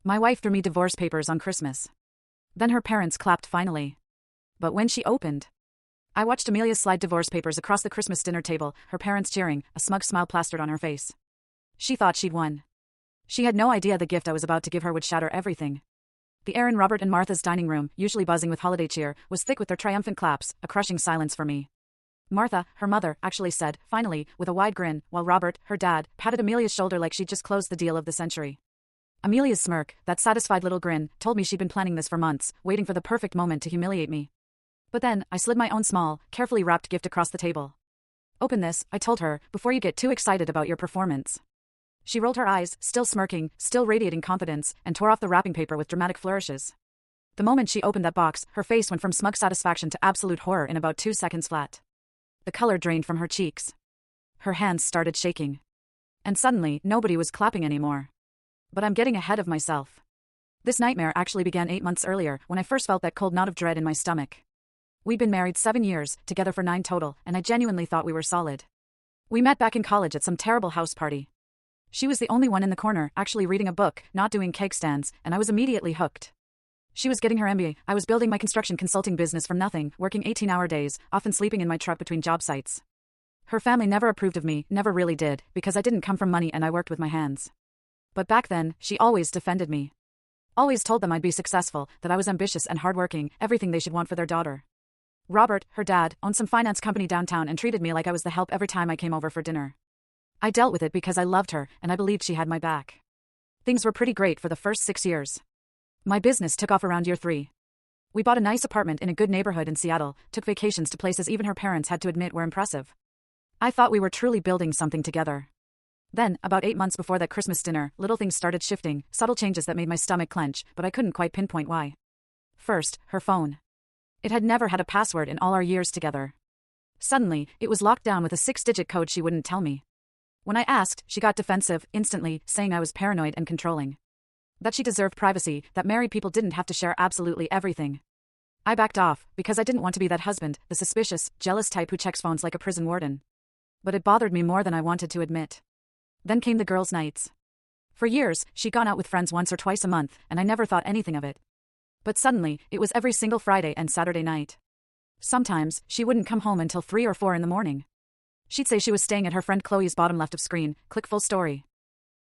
My wife threw me divorce papers on Christmas. Then her parents clapped finally. But when she opened, I watched Amelia slide divorce papers across the Christmas dinner table, her parents cheering, a smug smile plastered on her face. She thought she'd won. She had no idea the gift I was about to give her would shatter everything. The air in Robert and Martha's dining room, usually buzzing with holiday cheer, was thick with their triumphant claps, a crushing silence for me. Martha, her mother, actually said, finally, with a wide grin, while Robert, her dad, patted Amelia's shoulder like she'd just closed the deal of the century. Amelia's smirk, that satisfied little grin, told me she'd been planning this for months, waiting for the perfect moment to humiliate me. But then, I slid my own small, carefully wrapped gift across the table. Open this, I told her, before you get too excited about your performance. She rolled her eyes, still smirking, still radiating confidence, and tore off the wrapping paper with dramatic flourishes. The moment she opened that box, her face went from smug satisfaction to absolute horror in about 2 seconds flat. The color drained from her cheeks. Her hands started shaking. And suddenly, nobody was clapping anymore. But I'm getting ahead of myself. This nightmare actually began 8 months earlier, when I first felt that cold knot of dread in my stomach. We'd been married 7 years, together for 9 total, and I genuinely thought we were solid. We met back in college at some terrible house party. She was the only one in the corner, actually reading a book, not doing cake stands, and I was immediately hooked. She was getting her MBA, I was building my construction consulting business from nothing, working 18-hour days, often sleeping in my truck between job sites. Her family never approved of me, never really did, because I didn't come from money and I worked with my hands. But back then, she always defended me. Always told them I'd be successful, that I was ambitious and hardworking, everything they should want for their daughter. Robert, her dad, owned some finance company downtown and treated me like I was the help every time I came over for dinner. I dealt with it because I loved her, and I believed she had my back. Things were pretty great for the first 6 years. My business took off around year 3. We bought a nice apartment in a good neighborhood in Seattle, took vacations to places even her parents had to admit were impressive. I thought we were truly building something together. Then, about 8 months before that Christmas dinner, little things started shifting, subtle changes that made my stomach clench, but I couldn't quite pinpoint why. First, her phone. It had never had a password in all our years together. Suddenly, it was locked down with a 6-digit code she wouldn't tell me. When I asked, she got defensive, instantly, saying I was paranoid and controlling. That she deserved privacy, that married people didn't have to share absolutely everything. I backed off, because I didn't want to be that husband, the suspicious, jealous type who checks phones like a prison warden. But it bothered me more than I wanted to admit. Then came the girls' nights. For years, she'd gone out with friends once or twice a month, and I never thought anything of it. But suddenly, it was every single Friday and Saturday night. Sometimes, she wouldn't come home until 3 or 4 in the morning. She'd say she was staying at her friend Chloe's bottom left of screen, click full story.